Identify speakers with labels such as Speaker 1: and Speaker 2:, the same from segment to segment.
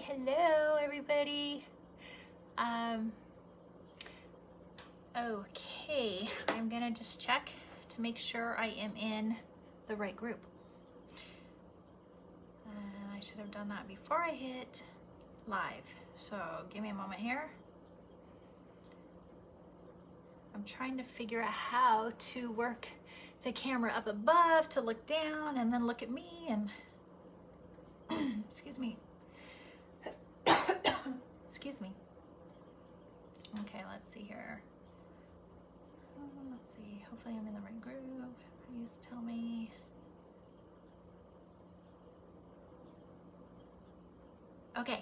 Speaker 1: Hello everybody. Okay, I'm gonna just check to make sure I am in the right group. I should have done that before I hit live. So give me a moment here. I'm trying to figure out how to work the camera up above to look down and then look at me and excuse me. Excuse me. Okay, let's see here. Let's see. Hopefully I'm in the right group. Please tell me. Okay.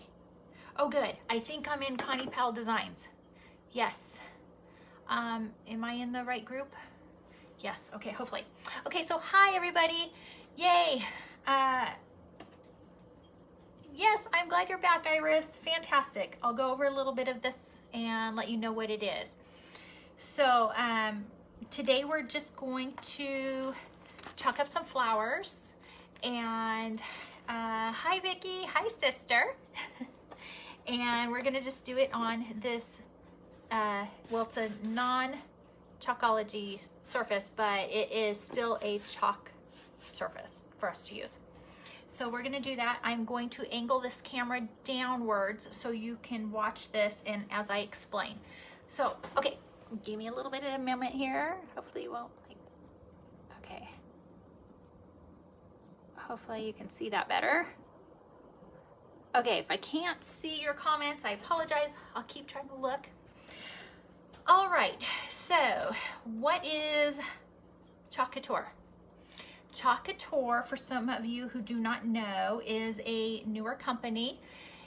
Speaker 1: Oh, good. I think I'm in Connie Powell Designs. Yes. Am I in the right group? Yes. Okay, hopefully. Okay, so hi everybody. Yay. Yes, I'm glad you're back, Iris. Fantastic. I'll go over a little bit of this and let you know what it is. So today we're just going to chalk up some flowers. And hi, Vicki. Hi, sister. And we're going to just do it on this, well, it's a non-chalkology surface, but it is still a chalk surface for us to use. So we're gonna do that. I'm going to angle this camera downwards so you can watch this and as I explain. So, okay, give me a little bit of a moment here. Hopefully you won't, okay. Hopefully you can see that better. Okay, if I can't see your comments, I apologize. I'll keep trying to look. All right, so what is Chalk Couture? Chalk Couture, for some of you who do not know, is a newer company,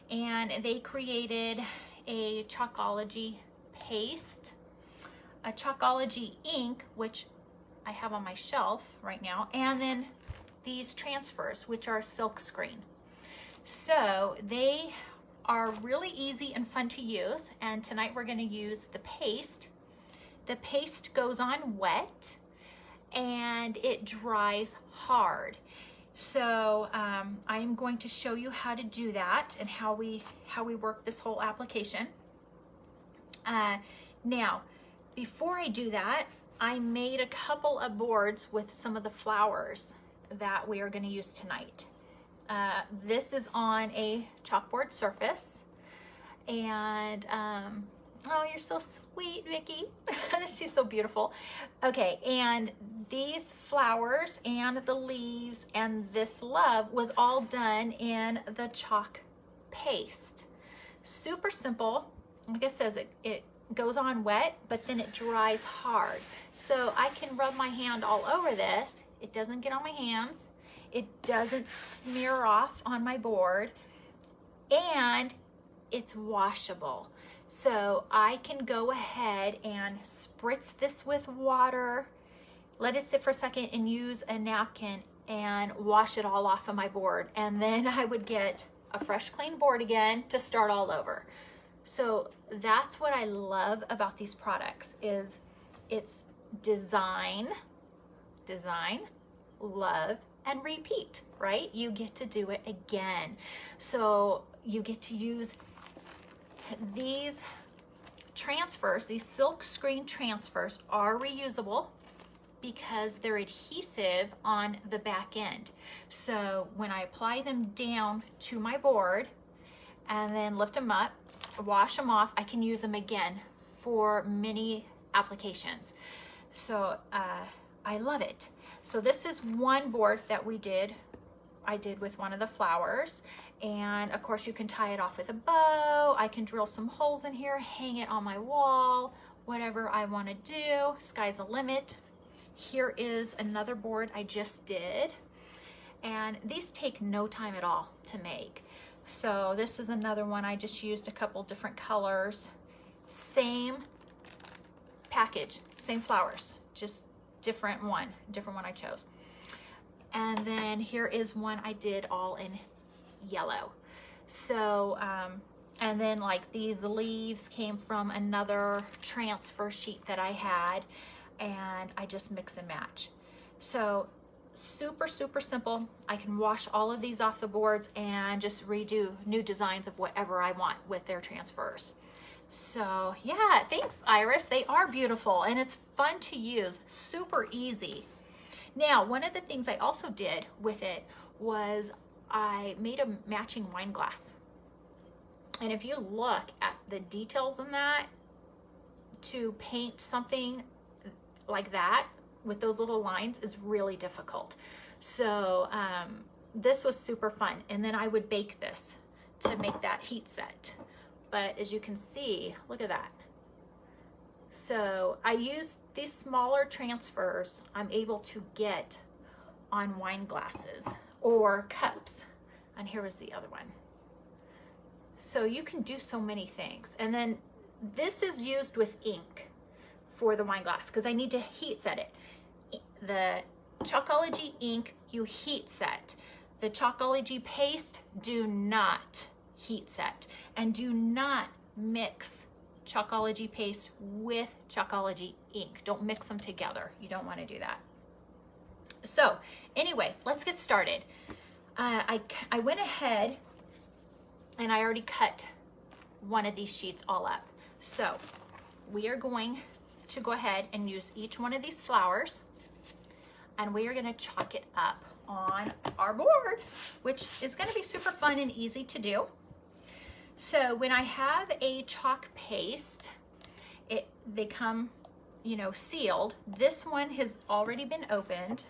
Speaker 1: and they created a chalkology paste, a chalkology ink, which I have on my shelf right now, and then these transfers, which are silk screen. So they are really easy and fun to use, and tonight we're going to use the paste. The paste goes on wet and it dries hard. So I am going to show you how to do that and how we work this whole application. Now, before I do that, I made a couple of boards with some of the flowers that we are going to use tonight. This is on a chalkboard surface, and oh, you're so sweet, Vicki. She's so beautiful. Okay, and these flowers and the leaves and this love was all done in the chalk paste. Super simple. Like it says, it goes on wet, but then it dries hard. So I can rub my hand all over this. It doesn't get on my hands. It doesn't smear off on my board, and it's washable. So I can go ahead and spritz this with water, let it sit for a second, and use a napkin and wash it all off of my board. And then I would get a fresh, clean board again to start all over. So that's what I love about these products is it's design, love, and repeat, right? You get to do it again. So you get to use these transfers, these silk screen transfers are reusable because they're adhesive on the back end. So when I apply them down to my board and then lift them up, wash them off, I can use them again for many applications. So I love it. So this is one board that I did with one of the flowers. And of course you can tie it off with a bow. I can drill some holes in here, hang it on my wall, whatever I want to do. Sky's the limit. Here is another board I just did. And these take no time at all to make. So this is another one. I just used a couple different colors. Same package, same flowers, just different one I chose. And then here is one I did all in yellow. So and then like these leaves came from another transfer sheet that I had, and I just mix and match. So super, super simple. I can wash all of these off the boards and just redo new designs of whatever I want with their transfers. So yeah, thanks Iris. They are beautiful and it's fun to use, super easy. Now, one of the things I also did with it was I made a matching wine glass. And if you look at the details in that, to paint something like that with those little lines is really difficult. So this was super fun. And then I would bake this to make that heat set. But as you can see, look at that. So I use these smaller transfers I'm able to get on wine glasses or cups. And here was the other one. So you can do so many things. And then this is used with ink for the wine glass because I need to heat set it. The Chalkology ink you heat set. The Chalkology paste do not heat set, and do not mix Chalkology paste with Chalkology ink. Don't mix them together. You don't want to do that. So anyway, let's get started. I went ahead and I already cut one of these sheets all up. So we are going to go ahead and use each one of these flowers, and we are going to chalk it up on our board, which is going to be super fun and easy to do. So when I have a chalk paste, they come, you know, sealed. This one has already been opened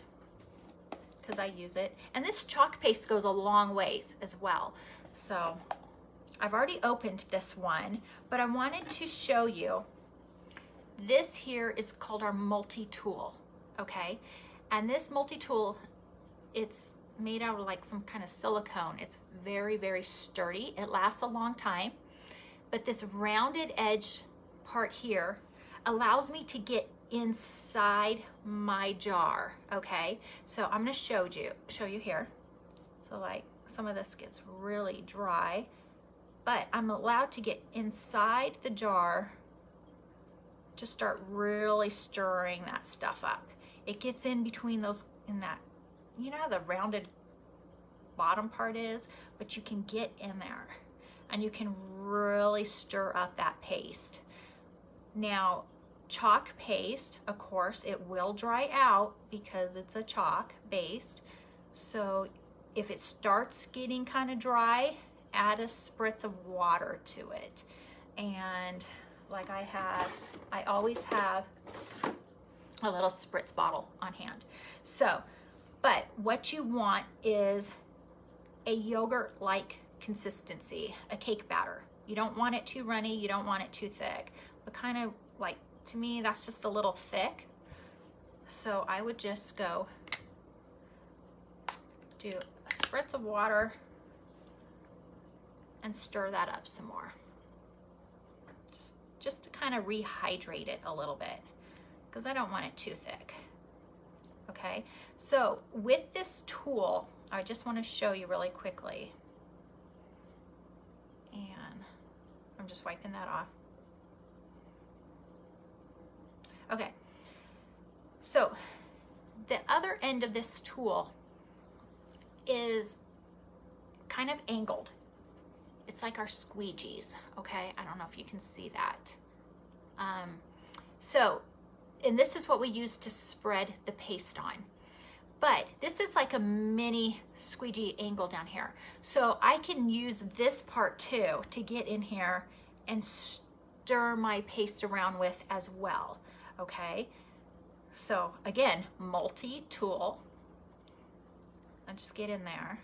Speaker 1: because I use it. And this chalk paste goes a long ways as well. So I've already opened this one, but I wanted to show you, this here is called our multi-tool, okay? And this multi-tool, it's made out of like some kind of silicone. It's very, very sturdy. It lasts a long time. But this rounded edge part here allows me to get inside my jar, okay? So I'm gonna show you here. So like some of this gets really dry, but I'm allowed to get inside the jar to start really stirring that stuff up. It gets in between those, in that, you know how the rounded bottom part is, but you can get in there and you can really stir up that paste. Now, chalk paste, of course, it will dry out because it's a chalk based. So if it starts getting kind of dry, add a spritz of water to it. And like I always have a little spritz bottle on hand. So, but what you want is a yogurt-like consistency, a cake batter. You don't want it too runny, you don't want it too thick, but kind of like, to me, that's just a little thick. So I would just go do a spritz of water and stir that up some more. Just to kind of rehydrate it a little bit, because I don't want it too thick. Okay, so with this tool, I just want to show you really quickly. And I'm just wiping that off. Okay, so the other end of this tool is kind of angled. It's like our squeegees, okay? I don't know if you can see that. And this is what we use to spread the paste on. But this is like a mini squeegee angle down here. So I can use this part too to get in here and stir my paste around with as well, okay? So again, multi-tool. I'll just get in there.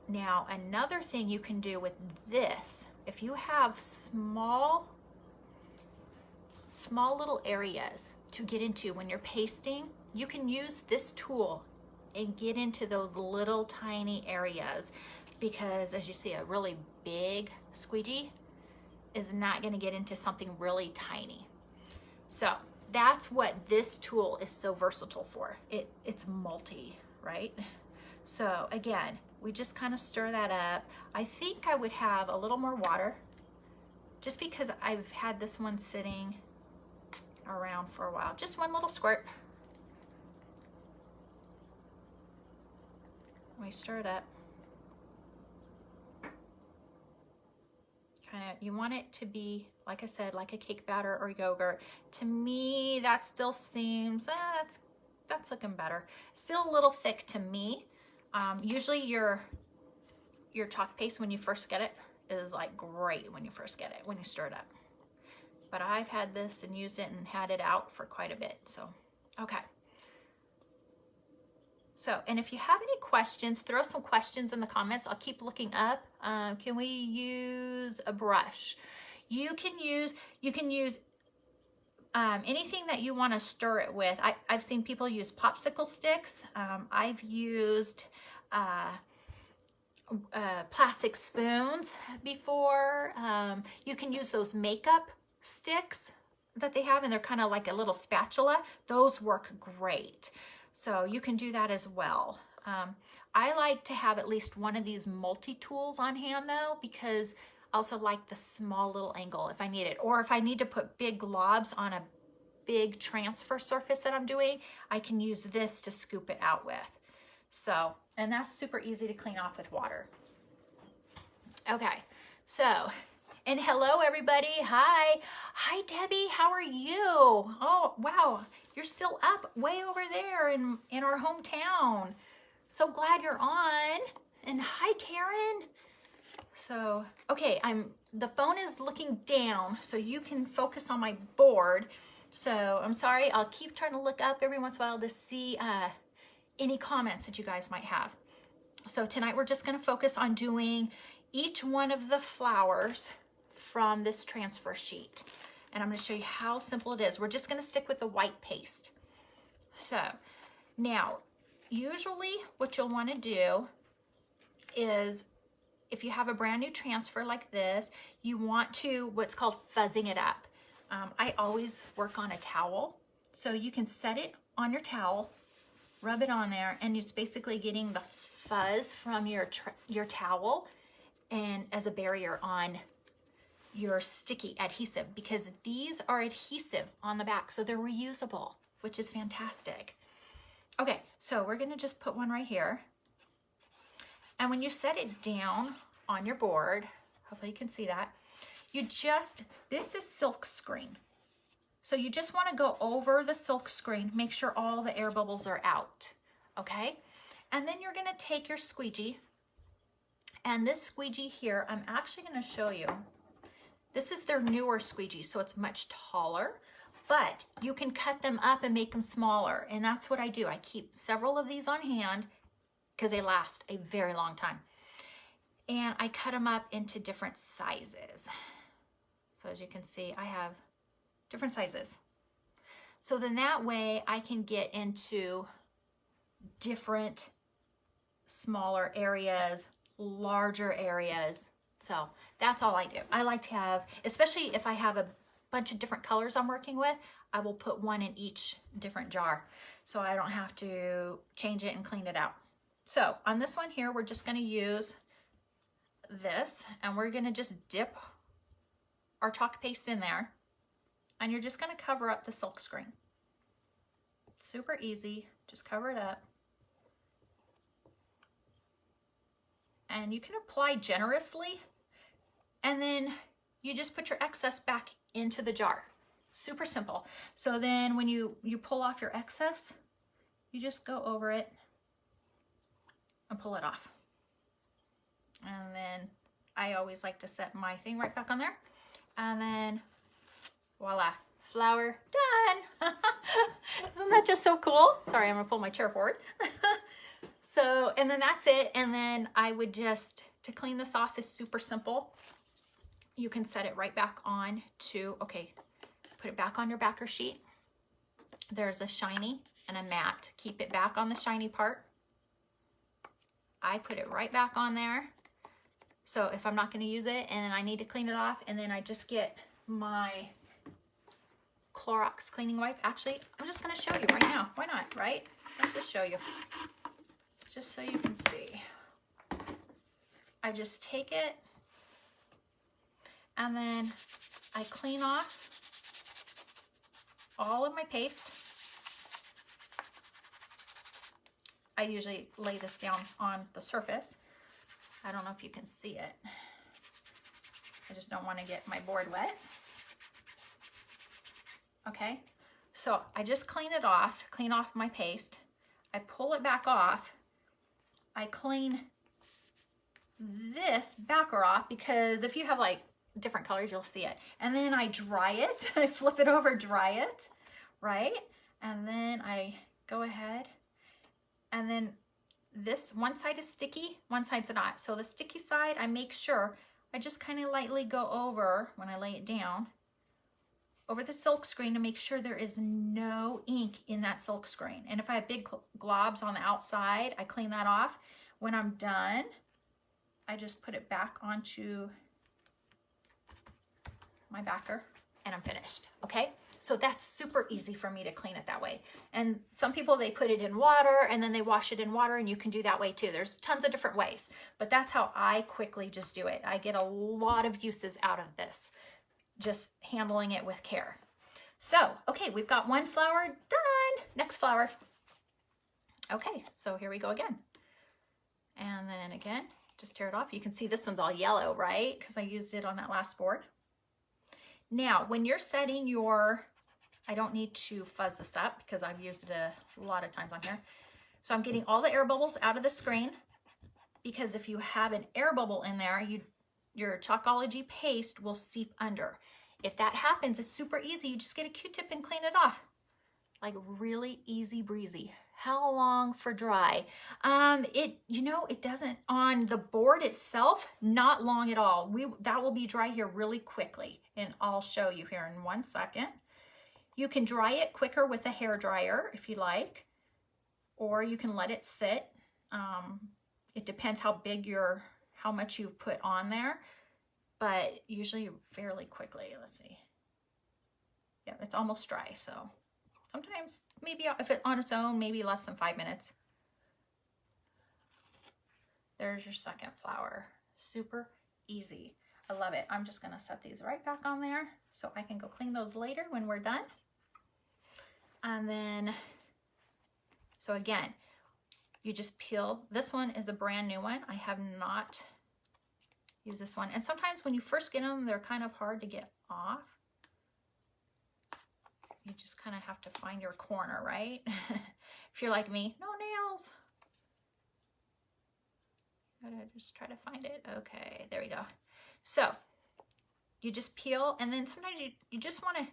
Speaker 1: Now, another thing you can do with this, if you have small little areas to get into when you're pasting, you can use this tool and get into those little tiny areas, because as you see, a really big squeegee is not going to get into something really tiny. So that's what this tool is so versatile for. It's multi, right? So again, we just kind of stir that up. I think I would have a little more water, just because I've had this one sitting around for a while. Just one little squirt. We stir it up. Kind of, you want it to be, like I said, like a cake batter or yogurt. To me, that still seems, that's looking better. Still a little thick to me. Usually your chalk paste when you first get it is like great when you first get it, when you stir it up. But I've had this and used it and had it out for quite a bit, so, okay. So, and if you have any questions, throw some questions in the comments. I'll keep looking up. Can we use a brush? You can use anything that you want to stir it with. I've seen people use popsicle sticks. I've used plastic spoons before. You can use those makeup sticks that they have, and they're kind of like a little spatula. Those work great. So you can do that as well. I like to have at least one of these multi-tools on hand though, because I also like the small little angle if I need it. Or if I need to put big globs on a big transfer surface that I'm doing, I can use this to scoop it out with. So, and that's super easy to clean off with water. Okay, so, and hello everybody, hi. Hi Debbie, how are you? Oh, wow, you're still up way over there in our hometown. So glad you're on. And hi Karen. So, okay, the phone is looking down so you can focus on my board. So I'm sorry, I'll keep trying to look up every once in a while to see any comments that you guys might have. So tonight we're just gonna focus on doing each one of the flowers from this transfer sheet. And I'm gonna show you how simple it is. We're just gonna stick with the white paste. So now, usually what you'll wanna do is, if you have a brand new transfer like this, you want to, what's called fuzzing it up. I always work on a towel. So you can set it on your towel, rub it on there, and it's basically getting the fuzz from your towel and as a barrier on your sticky adhesive, because these are adhesive on the back, so they're reusable, which is fantastic. Okay, so we're gonna just put one right here. And when you set it down on your board, hopefully you can see that, this is silk screen. So you just wanna go over the silk screen, make sure all the air bubbles are out, okay? And then you're gonna take your squeegee, and this squeegee here, I'm actually gonna show you. This is their newer squeegee, so it's much taller, but you can cut them up and make them smaller. And that's what I do. I keep several of these on hand because they last a very long time. And I cut them up into different sizes. So as you can see, I have different sizes. So then that way I can get into different smaller areas, larger areas. So that's all I do. I like to have, especially if I have a bunch of different colors I'm working with, I will put one in each different jar so I don't have to change it and clean it out. So on this one here, we're just gonna use this, and we're gonna just dip our chalk paste in there, and you're just gonna cover up the silk screen. Super easy, just cover it up. And you can apply generously, and then you just put your excess back into the jar. Super simple. So then when you pull off your excess, you just go over it and pull it off. And then I always like to set my thing right back on there. And then voila, flower done. Isn't that just so cool? Sorry, I'm gonna pull my chair forward. So, and then that's it. And then I would just, to clean this off is super simple. You can set it right back on to, okay, put it back on your backer sheet. There's a shiny and a matte. Keep it back on the shiny part. I put it right back on there. So if I'm not gonna use it and I need to clean it off, and then I just get my Clorox cleaning wipe. Actually, I'm just gonna show you right now. Why not, right? Let's just show you. Just so you can see. I just take it and then I clean off all of my paste. I usually lay this down on the surface. I don't know if you can see it. I just don't want to get my board wet. Okay, so I just clean off my paste. I pull it back off. I clean this backer off, because if you have like different colors, you'll see it. And then I dry it. I flip it over, dry it, right? And then I go ahead, and then this one side is sticky, one side's not. So the sticky side, I make sure I just kind of lightly go over when I lay it down over the silk screen to make sure there is no ink in that silk screen. And if I have big globs on the outside, I clean that off. When I'm done, I just put it back onto my backer and I'm finished, okay? So that's super easy for me to clean it that way. And some people, they put it in water and then they wash it in water, and you can do that way too. There's tons of different ways, but that's how I quickly just do it. I get a lot of uses out of this, just handling it with care. So, okay, we've got one flower done. Next flower. Okay, so here we go again. And then again, just tear it off. You can see this one's all yellow, right? Because I used it on that last board. Now, when you're setting your, I don't need to fuzz this up because I've used it a lot of times on here. So I'm getting all the air bubbles out of the screen, because if you have an air bubble in there, your Chalkology paste will seep under. If that happens, it's super easy. You just get a Q-tip and clean it off. Like really easy breezy. How long for dry? It doesn't, on the board itself, not long at all. That will be dry here really quickly, and I'll show you here in 1 second. You can dry it quicker with a hair dryer if you like, or you can let it sit. It depends how much you've put on there, but usually fairly quickly. Let's see. Yeah, it's almost dry, so sometimes maybe if it's on its own, maybe less than 5 minutes. There's your second flower. Super easy. I love it. I'm just gonna set these right back on there so I can go clean those later when we're done. And then, so again, you just peel. This one is a brand new one. I have not used this one. And sometimes when you first get them, they're kind of hard to get off. You just kind of have to find your corner, right? If you're like me, no nails. Gotta just try to find it. Okay, there we go. So you just peel, and then sometimes you just want to,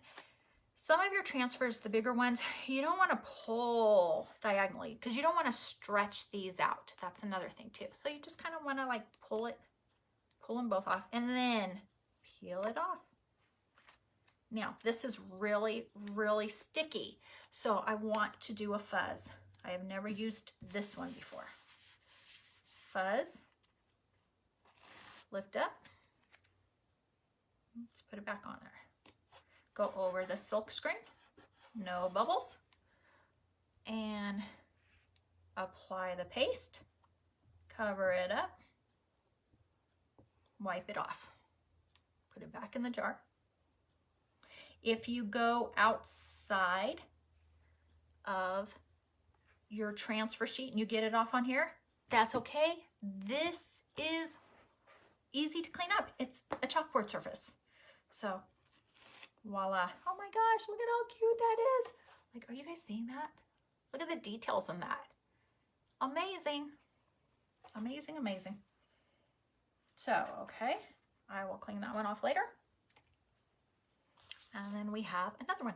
Speaker 1: some of your transfers, the bigger ones, you don't want to pull diagonally because you don't want to stretch these out. That's another thing too. So you just kind of want to like pull them both off and then peel it off. Now, this is really, really sticky, so I want to do a fuzz. I have never used this one before. Fuzz, lift up, let's put it back on there. Go over the silk screen, no bubbles, and apply the paste, cover it up, wipe it off, put it back in the jar. If you go outside of your transfer sheet and you get it off on here, that's okay. This is easy to clean up. It's a chalkboard surface. So voila. Oh my gosh, look at how cute that is. Like, are you guys seeing that? Look at the details in that. Amazing. Amazing, amazing. So, okay, I will clean that one off later. And then we have another one.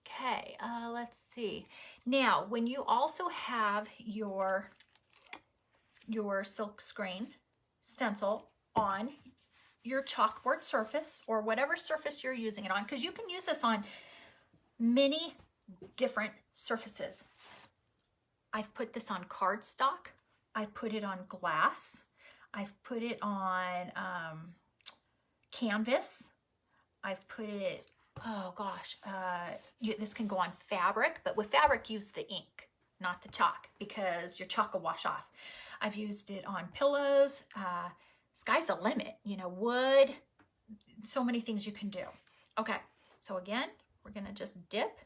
Speaker 1: Okay, let's see. Now, when you also have your silk screen stencil on your chalkboard surface or whatever surface you're using it on, because you can use this on many different surfaces. I've put this on cardstock. I put it on glass. I've put it on canvas. I've put it, oh gosh, this can go on fabric, but with fabric, use the ink, not the chalk, because your chalk will wash off. I've used it on pillows. Sky's the limit, you know, wood, so many things you can do. Okay, so again, we're gonna just dip,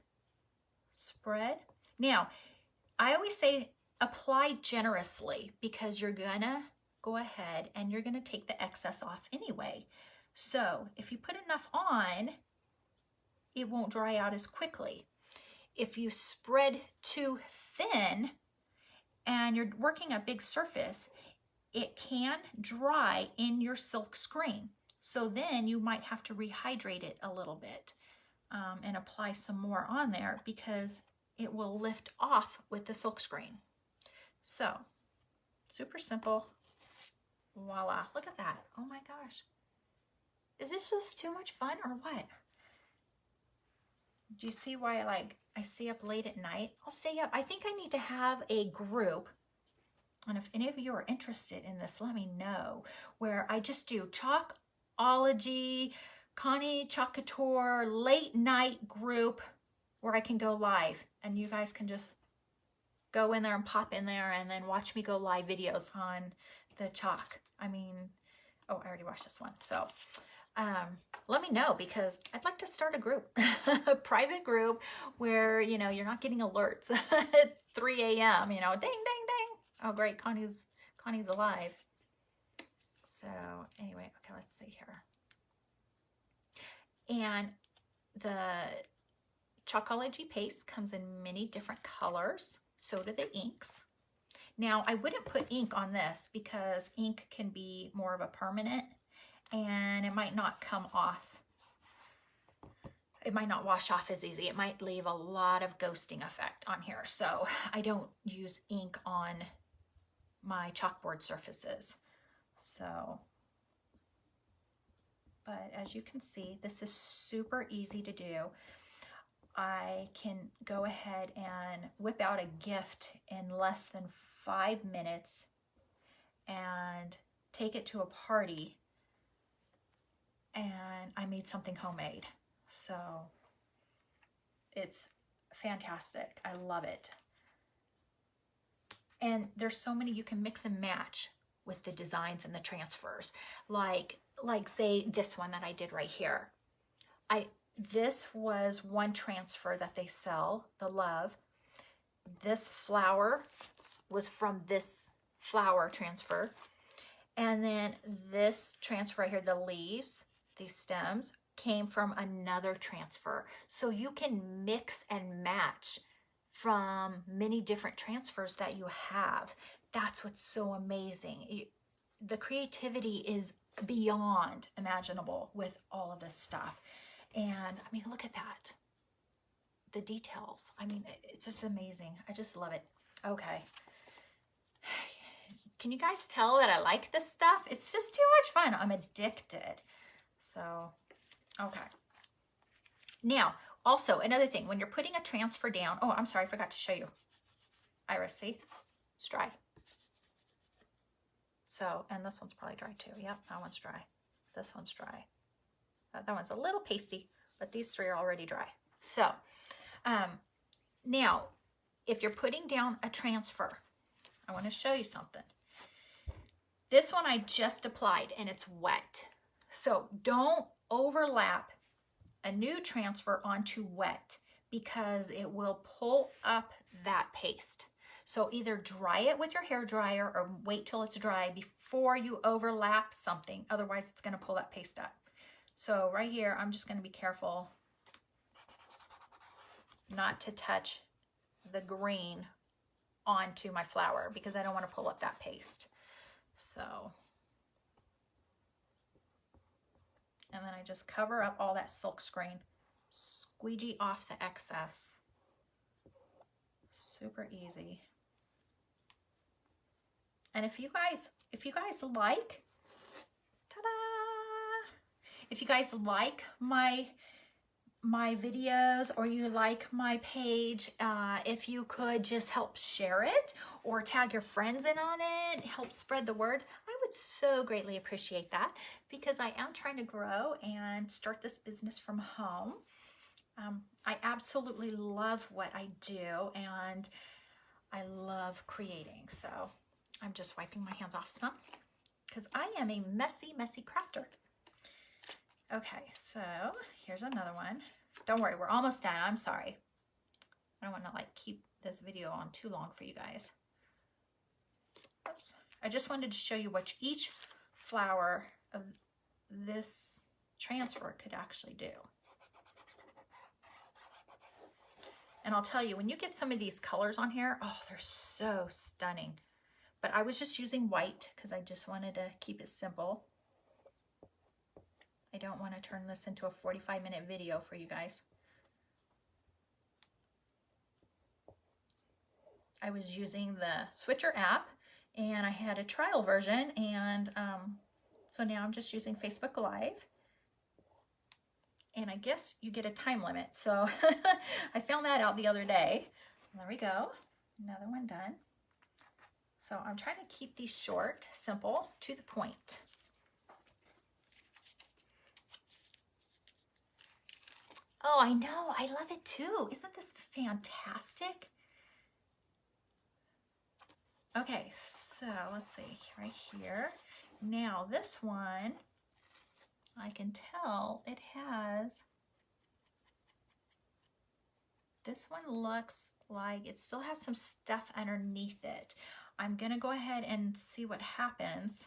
Speaker 1: spread. Now, I always say apply generously because you're gonna go ahead and you're gonna take the excess off anyway. So if you put enough on, it won't dry out as quickly. If you spread too thin and you're working a big surface, it can dry in your silk screen. So then you might have to rehydrate it a little bit and apply some more on there because it will lift off with the silk screen. So super simple. Voila, look at that. Oh my gosh. Is this just too much fun or what? Do you see why I stay up late at night? I'll stay up. I think I need to have a group. And if any of you are interested in this, let me know, where I just do Chalkology, My Chalk Couture, late night group where I can go live and you guys can just go in there and pop in there and then watch me go live videos on the chalk. I mean, oh, I already watched this one. So let me know because I'd like to start a group, a private group where, you know, you're not getting alerts at 3 a.m., you know, ding, ding, ding. Oh, great, Connie's alive. So anyway, okay, let's see here. And the Chalkology paste comes in many different colors. So do the inks. Now, I wouldn't put ink on this because ink can be more of a permanent and it might not come off. It might not wash off as easy. It might leave a lot of ghosting effect on here. So I don't use ink on my chalkboard surfaces. So, but as you can see, this is super easy to do. I can go ahead and whip out a gift in less than 5 minutes and take it to a party, and I made something homemade. So it's fantastic. I love it. And there's so many you can mix and match with the designs and the transfers. Like say this one that I did right here. This was one transfer that they sell, the love. This flower was from this flower transfer. And then this transfer right here, the leaves, these stems, came from another transfer. So you can mix and match from many different transfers that you have. That's what's so amazing. The creativity is beyond imaginable with all of this stuff. And I mean, look at that. The details. I mean, it's just amazing. I just love it. Okay. Can you guys tell that I like this stuff? It's just too much fun. I'm addicted. So, okay. Now, also another thing, when you're putting a transfer down, oh, I'm sorry, I forgot to show you. Iris, see? It's dry. So, and this one's probably dry too. Yep, that one's dry. This one's dry. That one's a little pasty, but these three are already dry. So now, if you're putting down a transfer, I want to show you something. This one I just applied and it's wet. So don't overlap a new transfer onto wet because it will pull up that paste. So either dry it with your hair dryer or wait till it's dry before you overlap something. Otherwise, it's going to pull that paste up. So right here, I'm just going to be careful not to touch the green onto my flower because I don't want to pull up that paste. So, and then I just cover up all that silk screen, squeegee off the excess. Super easy. And if you guys like, ta-da! If you guys like my videos or you like my page, if you could just help share it or tag your friends in on it, help spread the word, I would so greatly appreciate that because I am trying to grow and start this business from home. I absolutely love what I do and I love creating. So I'm just wiping my hands off some because I am a messy crafter. Okay, so here's another one. Don't worry, we're almost done. I'm sorry. I don't want to like keep this video on too long for you guys. Oops. I just wanted to show you what each flower of this transfer could actually do. And I'll tell you, when you get some of these colors on here, oh, they're so stunning. But I was just using white because I just wanted to keep it simple. I don't want to turn this into a 45-minute video for you guys. I was using the Switcher app, and I had a trial version, and so now I'm just using Facebook Live. And I guess you get a time limit. So I found that out the other day. There we go. Another one done. So I'm trying to keep these short, simple, to the point. Oh, I know. I love it too. Isn't this fantastic? Okay, so let's see, right here. Now this one, I can tell it has, this one looks like it still has some stuff underneath it. I'm gonna go ahead and see what happens.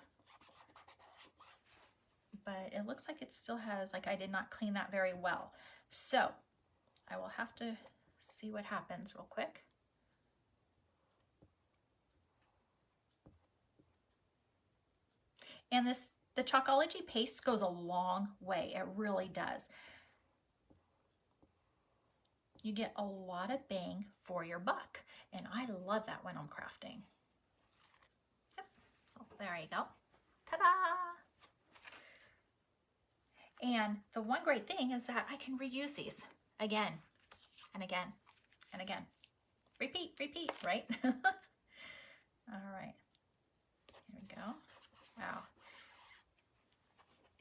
Speaker 1: But it looks like it still has, like I did not clean that very well. So I will have to see what happens real quick. And the Chalkology paste goes a long way. It really does. You get a lot of bang for your buck. And I love that when I'm crafting. Yep. Oh, there you go. Ta-da! And the one great thing is that I can reuse these again and again and again. Repeat, repeat, right? All right. Here we go. Wow.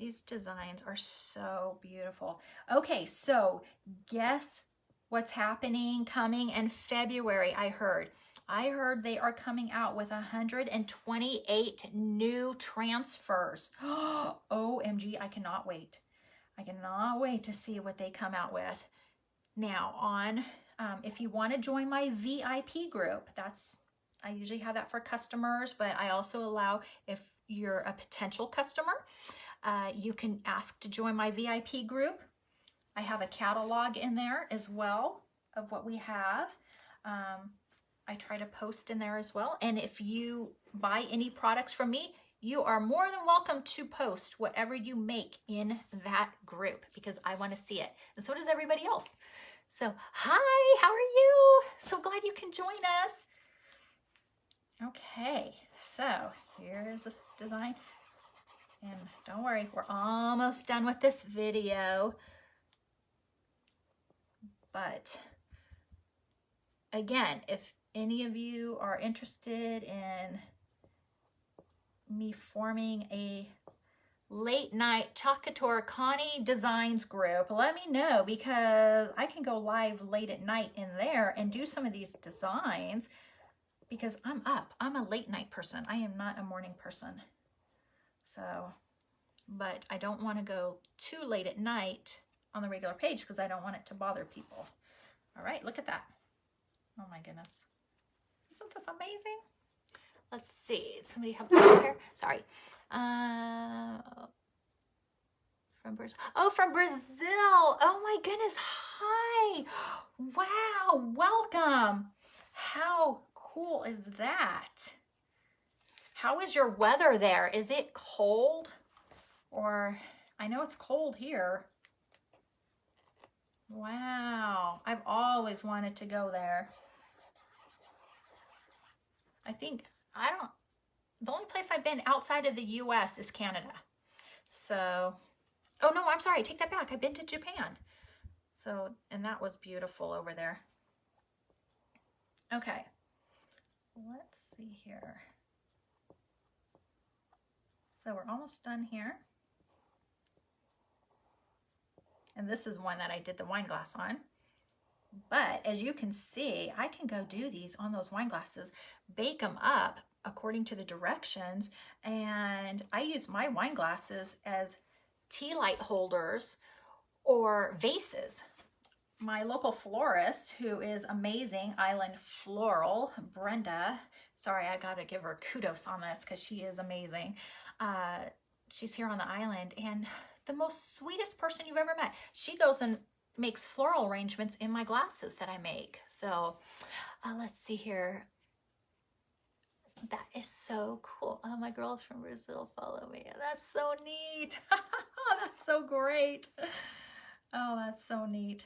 Speaker 1: These designs are so beautiful. Okay, so guess what's happening coming in February, I heard. I heard they are coming out with 128 new transfers. OMG, I cannot wait. I cannot wait to see what they come out with. Now, if you want to join my VIP group, I usually have that for customers, but I also allow, if you're a potential customer, you can ask to join my VIP group. I have a catalog in there as well of what we have. I try to post in there as well. And if you buy any products from me, you are more than welcome to post whatever you make in that group because I want to see it. And so does everybody else. So, hi, how are you? So glad you can join us. Okay, so here's this design. And don't worry, we're almost done with this video. But again, if any of you are interested in me forming a late night Chalk Couture Connie Designs group, let me know because I can go live late at night in there and do some of these designs because I'm up. I'm a late night person. I am not a morning person. So, but I don't want to go too late at night on the regular page because I don't want it to bother people. All right, look at that. Oh my goodness. Isn't this amazing? Let's see. Somebody have a here. Sorry. From Brazil. Oh, from Brazil. Oh my goodness. Hi. Wow. Welcome. How cool is that? How is your weather there? Is it cold? Or I know it's cold here. Wow. I've always wanted to go there. The only place I've been outside of the US is Canada. So, oh no, I'm sorry, take that back. I've been to Japan. So, and that was beautiful over there. Okay, let's see here. So we're almost done here. And this is one that I did the wine glass on. But as you can see, I can go do these on those wine glasses, bake them up according to the directions. And I use my wine glasses as tea light holders or vases. my local florist, who is amazing, Island Floral, Brenda. Sorry, I gotta give her kudos on this because she is amazing. She's here on the island, and the most sweetest person you've ever met. She goes and makes floral arrangements in my glasses that I make. So let's see here. That is so cool. Oh, my girls from Brazil follow me. That's so neat. That's so great. Oh, that's so neat.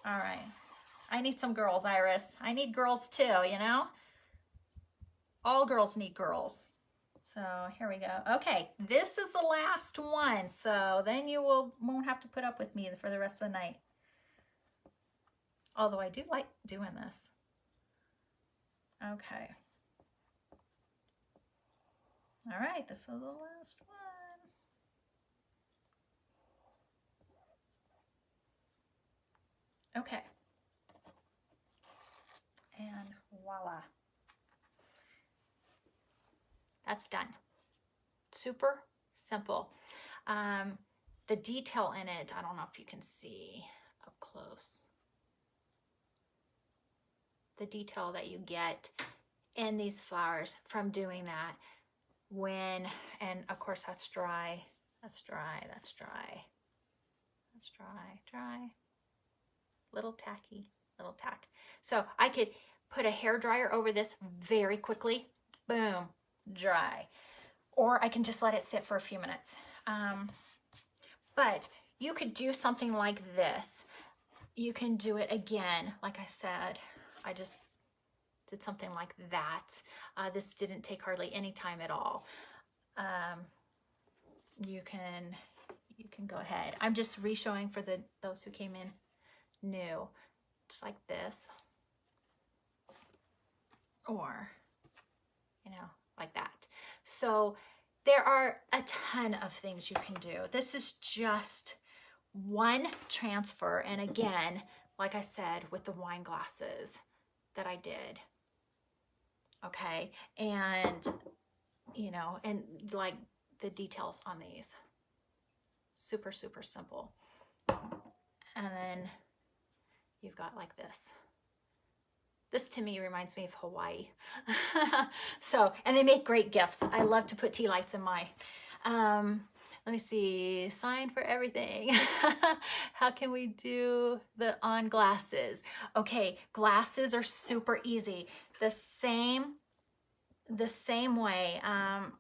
Speaker 1: All right. I need some girls, Iris. I need girls too, you know? All girls need girls. So here we go. Okay, this is the last one. So then you won't have to put up with me for the rest of the night. Although I do like doing this. Okay. All right, this is the last one. Okay. And voila. That's done. Super simple. The detail in it, I don't know if you can see up close. The detail that you get in these flowers from doing that and of course that's dry, that's dry, that's dry, that's dry, dry, little tacky, little tack. So I could put a hair dryer over this very quickly, boom, dry. Or I can just let it sit for a few minutes. But you could do something like this. You can do it again, like I said, I just did something like that. This didn't take hardly any time at all. You can go ahead. I'm just re-showing for those who came in new, just like this, or you know, like that. So there are a ton of things you can do. This is just one transfer, and again, like I said, with the wine glasses that I did. Okay, and you know, and like the details on these, super, super simple. And then you've got like this. This to me reminds me of Hawaii. So, and they make great gifts. I love to put tea lights in my, let me see, sign for everything. How can we do the on glasses? Okay, glasses are super easy. The same way. I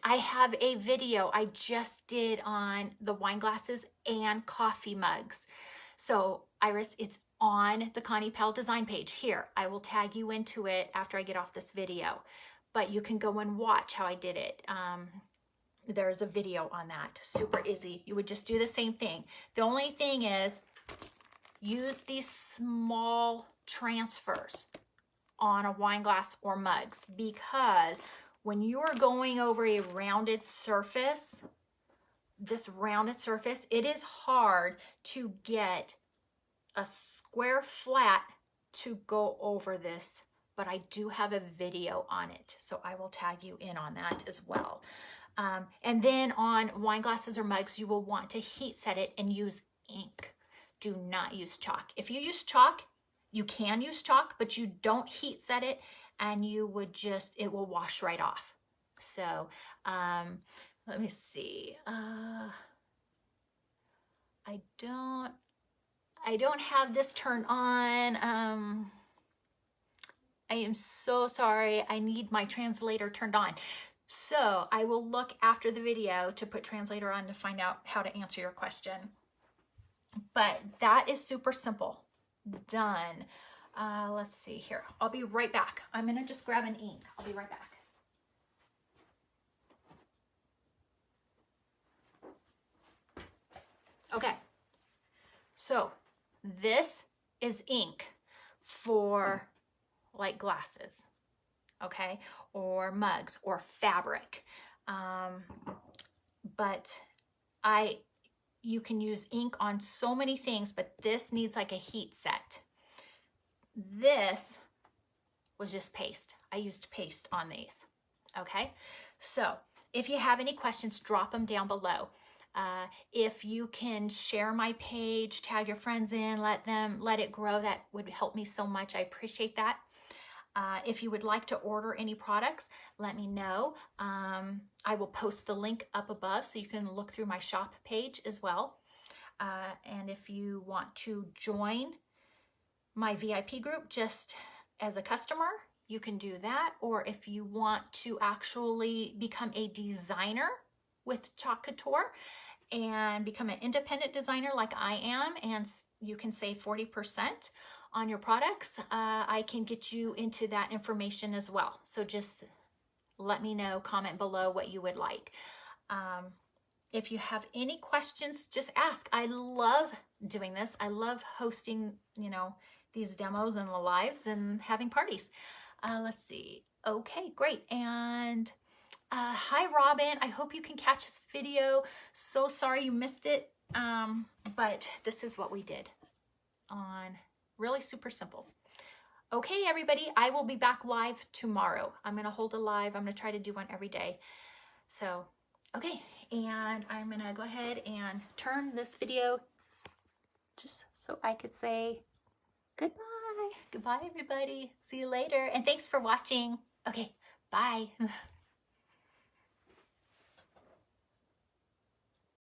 Speaker 1: have a video I just did on the wine glasses and coffee mugs. So Iris, it's on the Connie Powell design page here. I will tag you into it after I get off this video, but you can go and watch how I did it. There's a video on that, super easy. You would just do the same thing. The only thing is use these small transfers on a wine glass or mugs, because when you are going over a rounded surface, this rounded surface, it is hard to get a square flat to go over this, but I do have a video on it, so I will tag you in on that as well. And then on wine glasses or mugs, you will want to heat set it and use ink. Do not use chalk. If you use chalk, you can use chalk, but you don't heat set it, and you would just, it will wash right off. So let me see. I don't have this turned on. I am so sorry. I need my translator turned on. So I will look after the video to put translator on to find out how to answer your question. But that is super simple. Done. Let's see here. I'll be right back. I'm gonna just grab an ink. I'll be right back. Okay, so this is ink for like glasses, okay, or mugs or fabric. But you can use ink on so many things, but this needs like a heat set. This was just paste. I used paste on these, okay? So if you have any questions, drop them down below. If you can share my page, tag your friends in, let it grow, that would help me so much. I appreciate that. If you would like to order any products, let me know. I will post the link up above so you can look through my shop page as well. And if you want to join my VIP group just as a customer, you can do that. Or if you want to actually become a designer with Chalk Couture and become an independent designer like I am, and you can save 40% on your products, I can get you into that information as well. So just let me know, comment below what you would like. If you have any questions, just ask. I love doing this. I love hosting, you know, these demos and the lives and having parties. Let's see. Okay, great. And hi, Robin. I hope you can catch this video. So sorry you missed it. But this is what we did on really super simple. Okay, everybody, I will be back live tomorrow. I'm going to hold a live. I'm going to try to do one every day. So, okay. And I'm going to go ahead and turn this video just so I could say goodbye. Goodbye, everybody. See you later. And thanks for watching. Okay, bye.